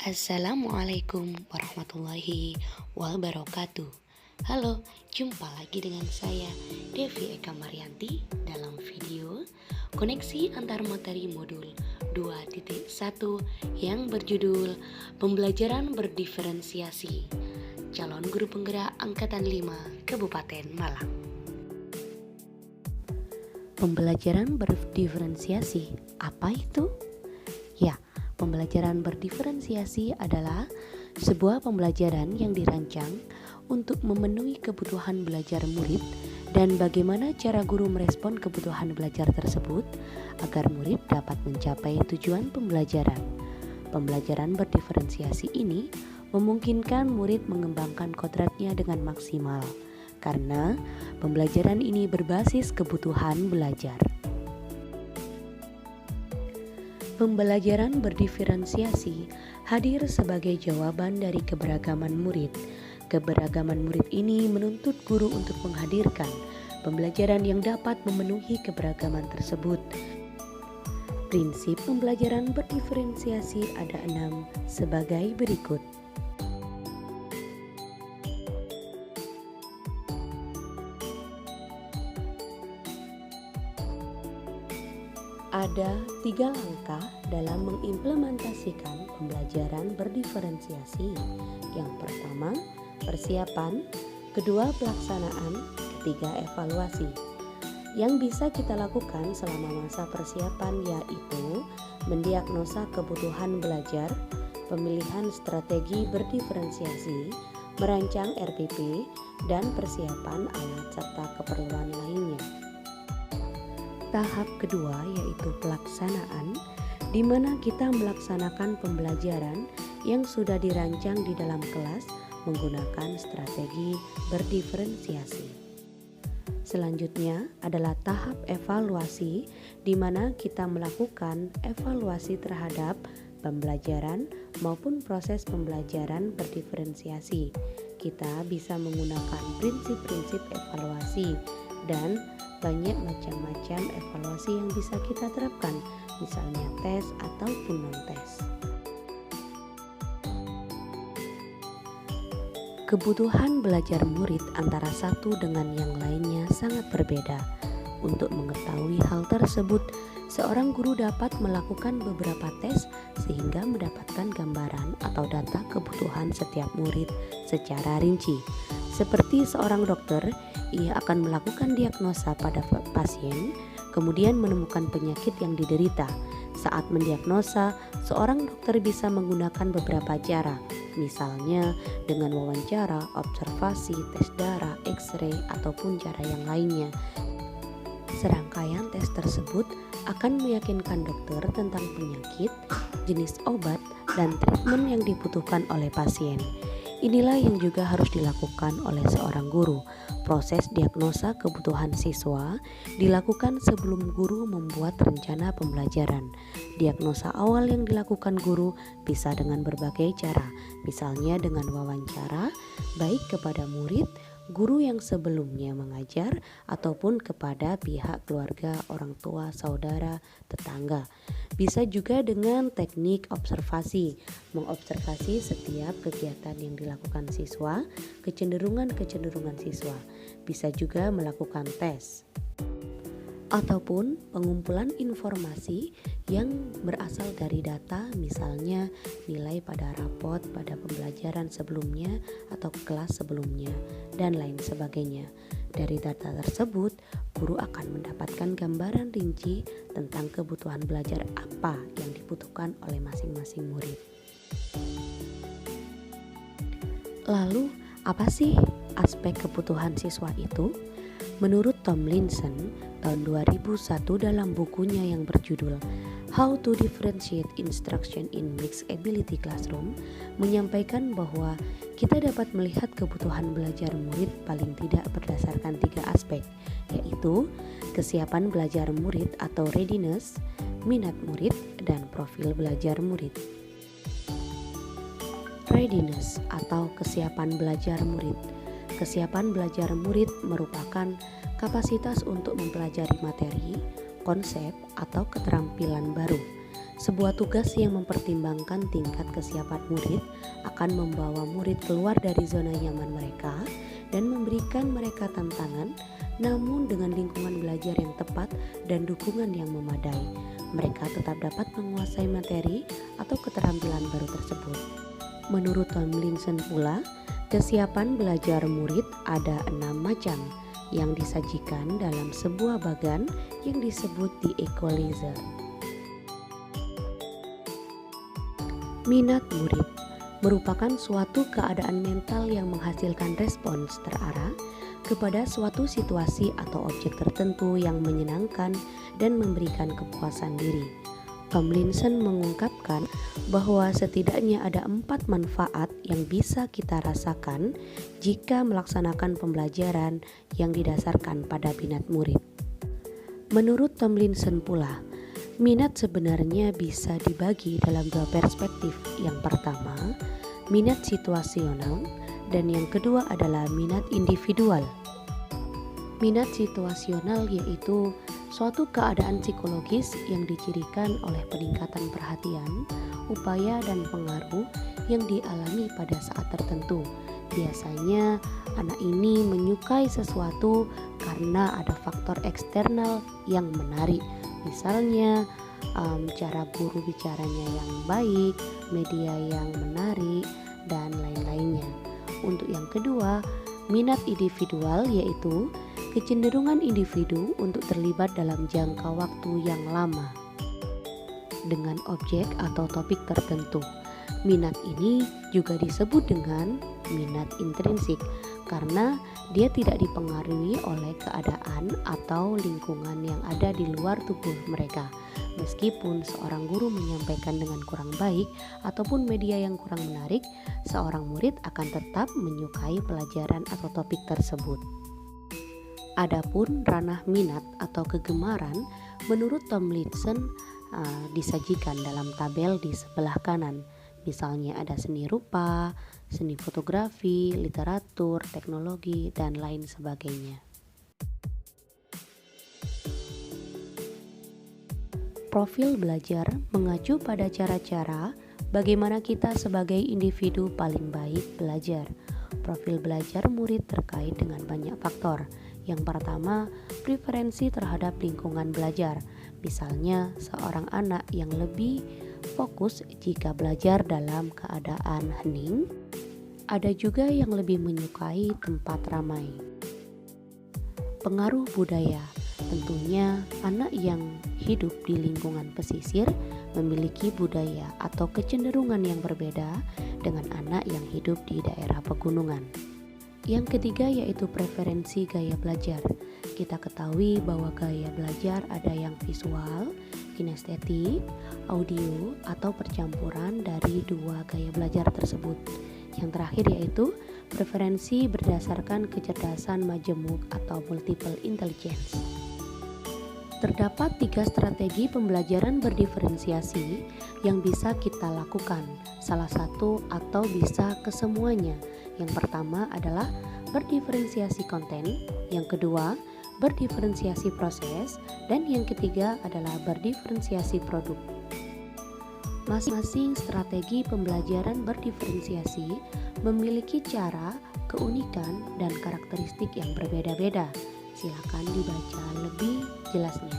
Assalamualaikum warahmatullahi wabarakatuh. Halo, jumpa lagi dengan saya Devi Eka Marianti dalam video Koneksi Antar Materi Modul 2.1 yang berjudul Pembelajaran Berdiferensiasi, Calon Guru Penggerak Angkatan 5 Kabupaten Malang. Pembelajaran berdiferensiasi, apa itu? Ya, pembelajaran berdiferensiasi adalah sebuah pembelajaran yang dirancang untuk memenuhi kebutuhan belajar murid dan bagaimana cara guru merespon kebutuhan belajar tersebut agar murid dapat mencapai tujuan pembelajaran. Pembelajaran berdiferensiasi ini memungkinkan murid mengembangkan kodratnya dengan maksimal karena pembelajaran ini berbasis kebutuhan belajar. Pembelajaran berdiferensiasi hadir sebagai jawaban dari keberagaman murid. Keberagaman murid ini menuntut guru untuk menghadirkan pembelajaran yang dapat memenuhi keberagaman tersebut. Prinsip pembelajaran berdiferensiasi ada 6 sebagai berikut. Ada 3 langkah dalam mengimplementasikan pembelajaran berdiferensiasi. Yang pertama, persiapan, kedua, pelaksanaan, ketiga, evaluasi. Yang bisa kita lakukan selama masa persiapan yaitu mendiagnosa kebutuhan belajar, pemilihan strategi berdiferensiasi, merancang RPP, dan persiapan alat serta keperluan lainnya. Tahap kedua yaitu pelaksanaan, di mana kita melaksanakan pembelajaran yang sudah dirancang di dalam kelas menggunakan strategi berdiferensiasi. Selanjutnya adalah tahap evaluasi, di mana kita melakukan evaluasi terhadap pembelajaran maupun proses pembelajaran berdiferensiasi. Kita bisa menggunakan prinsip-prinsip evaluasi dan banyak macam-macam evaluasi yang bisa kita terapkan, misalnya tes ataupun non-tes. Kebutuhan belajar murid antara satu dengan yang lainnya sangat berbeda. Untuk mengetahui hal tersebut, seorang guru dapat melakukan beberapa tes sehingga mendapatkan gambaran atau data kebutuhan setiap murid secara rinci. Seperti seorang dokter, ia akan melakukan diagnosa pada pasien, kemudian menemukan penyakit yang diderita. Saat mendiagnosa, seorang dokter bisa menggunakan beberapa cara, misalnya dengan wawancara, observasi, tes darah, X-ray, ataupun cara yang lainnya. Serangkaian tes tersebut akan meyakinkan dokter tentang penyakit, jenis obat, dan treatment yang dibutuhkan oleh pasien. Inilah yang juga harus dilakukan oleh seorang guru. Proses diagnosa kebutuhan siswa dilakukan sebelum guru membuat rencana pembelajaran. Diagnosa awal yang dilakukan guru bisa dengan berbagai cara, misalnya dengan wawancara, baik kepada murid, guru yang sebelumnya mengajar, ataupun kepada pihak keluarga, orang tua, saudara, tetangga. Bisa juga dengan teknik observasi, mengobservasi setiap kegiatan yang dilakukan siswa, kecenderungan siswa. Bisa juga melakukan tes ataupun pengumpulan informasi yang berasal dari data, misalnya nilai pada rapot pada pembelajaran sebelumnya atau kelas sebelumnya, dan lain sebagainya. Dari data tersebut, guru akan mendapatkan gambaran rinci tentang kebutuhan belajar apa yang dibutuhkan oleh masing-masing murid. Lalu, apa sih aspek kebutuhan siswa itu? Menurut Tomlinson, tahun 2001 dalam bukunya yang berjudul How to Differentiate Instruction in Mixed Ability Classroom menyampaikan bahwa kita dapat melihat kebutuhan belajar murid paling tidak berdasarkan 3 aspek, yaitu kesiapan belajar murid atau readiness, minat murid, dan profil belajar murid. Readiness atau kesiapan belajar murid. Kesiapan belajar murid merupakan kapasitas untuk mempelajari materi, konsep, atau keterampilan baru. Sebuah tugas yang mempertimbangkan tingkat kesiapan murid akan membawa murid keluar dari zona nyaman mereka dan memberikan mereka tantangan, namun dengan lingkungan belajar yang tepat dan dukungan yang memadai. Mereka tetap dapat menguasai materi atau keterampilan baru tersebut. Menurut Tomlinson pula, kesiapan belajar murid ada 6 macam yang disajikan dalam sebuah bagan yang disebut the equalizer. Minat murid merupakan suatu keadaan mental yang menghasilkan respons terarah kepada suatu situasi atau objek tertentu yang menyenangkan dan memberikan kepuasan diri. Tomlinson mengungkapkan bahwa setidaknya ada 4 manfaat yang bisa kita rasakan jika melaksanakan pembelajaran yang didasarkan pada minat murid. Menurut Tomlinson pula, minat sebenarnya bisa dibagi dalam 2 perspektif. Yang pertama, minat situasional, dan yang kedua adalah minat individual. Minat situasional yaitu suatu keadaan psikologis yang dicirikan oleh peningkatan perhatian, upaya dan pengaruh yang dialami pada saat tertentu. Biasanya anak ini menyukai sesuatu karena ada faktor eksternal yang menarik. Misalnya cara guru bicaranya yang baik, media yang menarik, dan lain-lainnya. Untuk yang kedua, minat individual yaitu kecenderungan individu untuk terlibat dalam jangka waktu yang lama dengan objek atau topik tertentu. Minat ini juga disebut dengan minat intrinsik karena dia tidak dipengaruhi oleh keadaan atau lingkungan yang ada di luar tubuh mereka. Meskipun seorang guru menyampaikan dengan kurang baik ataupun media yang kurang menarik, seorang murid akan tetap menyukai pelajaran atau topik tersebut. Adapun ranah minat atau kegemaran menurut Tomlinson disajikan dalam tabel di sebelah kanan. Misalnya ada seni rupa, seni fotografi, literatur, teknologi, dan lain sebagainya. Profil belajar mengacu pada cara-cara bagaimana kita sebagai individu paling baik belajar. Profil belajar murid terkait dengan banyak faktor. Yang pertama, preferensi terhadap lingkungan belajar. Misalnya, seorang anak yang lebih fokus jika belajar dalam keadaan hening. Ada juga yang lebih menyukai tempat ramai. Pengaruh budaya. Tentunya anak yang hidup di lingkungan pesisir memiliki budaya atau kecenderungan yang berbeda dengan anak yang hidup di daerah pegunungan. Yang ketiga yaitu preferensi gaya belajar. Kita ketahui bahwa gaya belajar ada yang visual, kinestetik, audio, atau percampuran dari 2 gaya belajar tersebut. Yang terakhir yaitu preferensi berdasarkan kecerdasan majemuk atau multiple intelligence. Terdapat 3 strategi pembelajaran berdiferensiasi yang bisa kita lakukan, salah satu atau bisa kesemuanya. Yang pertama adalah berdiferensiasi konten, yang kedua berdiferensiasi proses, dan yang ketiga adalah berdiferensiasi produk. Masing-masing strategi pembelajaran berdiferensiasi memiliki cara, keunikan, dan karakteristik yang berbeda-beda. Silakan dibaca lebih jelasnya.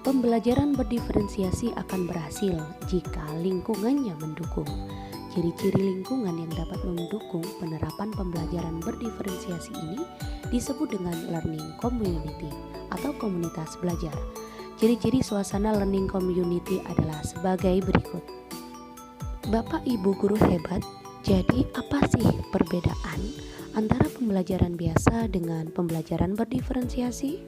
Pembelajaran berdiferensiasi akan berhasil jika lingkungannya mendukung. Ciri-ciri lingkungan yang dapat mendukung penerapan pembelajaran berdiferensiasi ini disebut dengan learning community atau komunitas belajar. Ciri-ciri suasana learning community adalah sebagai berikut. Bapak Ibu guru hebat, jadi apa sih perbedaan antara pembelajaran biasa dengan pembelajaran berdiferensiasi?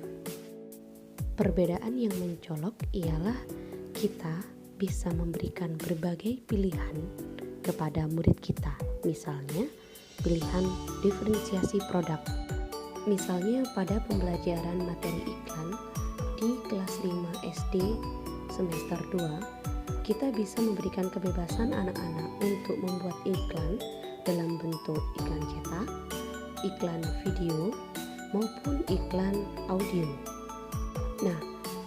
Perbedaan yang mencolok ialah kita bisa memberikan berbagai pilihan kepada murid kita. Misalnya, pilihan diferensiasi produk. Misalnya pada pembelajaran materi iklan di kelas 5 SD semester 2, kita bisa memberikan kebebasan anak-anak untuk membuat iklan dalam bentuk iklan cetak, iklan video, maupun iklan audio. Nah,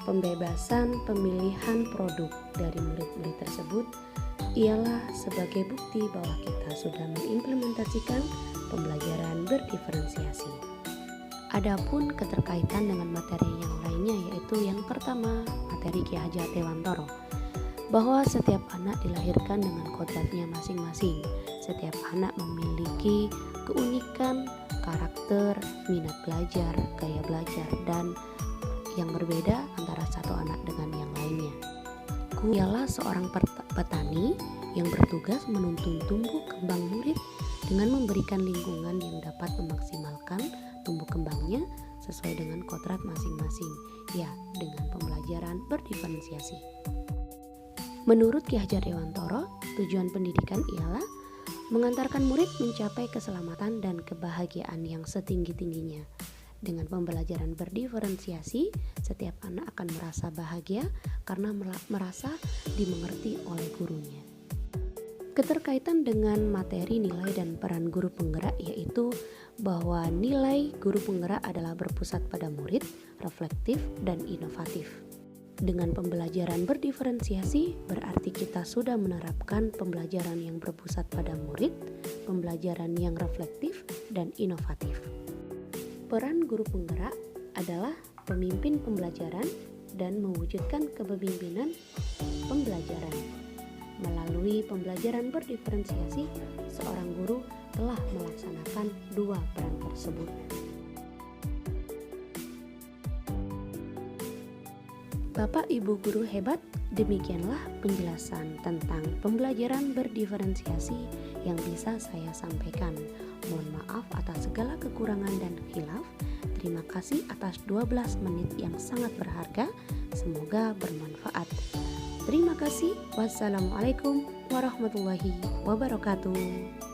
pembebasan pemilihan produk dari murid-murid tersebut ialah sebagai bukti bahwa kita sudah mengimplementasikan pembelajaran berdiferensiasi. Adapun keterkaitan dengan materi yang lainnya, yaitu yang pertama, materi Ki Hajar Dewantoro, bahwa setiap anak dilahirkan dengan kodratnya masing-masing. Setiap anak memiliki keunikan, karakter, minat belajar, gaya belajar, dan yang berbeda antara satu anak dengan yang lainnya. Guru ialah seorang petani yang bertugas menuntun tumbuh kembang murid dengan memberikan lingkungan yang dapat memaksimalkan tumbuh kembangnya sesuai dengan kodrat masing-masing, ya, dengan pembelajaran berdiferensiasi. Menurut Ki Hajar Dewantoro, tujuan pendidikan ialah mengantarkan murid mencapai keselamatan dan kebahagiaan yang setinggi-tingginya. Dengan pembelajaran berdiferensiasi, setiap anak akan merasa bahagia karena merasa dimengerti oleh gurunya. Keterkaitan dengan materi nilai dan peran guru penggerak, yaitu bahwa nilai guru penggerak adalah berpusat pada murid, reflektif, dan inovatif. Dengan pembelajaran berdiferensiasi, berarti kita sudah menerapkan pembelajaran yang berpusat pada murid, pembelajaran yang reflektif, dan inovatif. Peran guru penggerak adalah pemimpin pembelajaran dan mewujudkan kepemimpinan pembelajaran. Melalui pembelajaran berdiferensiasi, seorang guru telah melaksanakan dua peran tersebut. Bapak Ibu guru hebat, demikianlah penjelasan tentang pembelajaran berdiferensiasi yang bisa saya sampaikan. Mohon maaf atas segala kekurangan dan khilaf. Terima kasih atas 12 menit yang sangat berharga. Semoga bermanfaat. Terima kasih. Wassalamualaikum warahmatullahi wabarakatuh.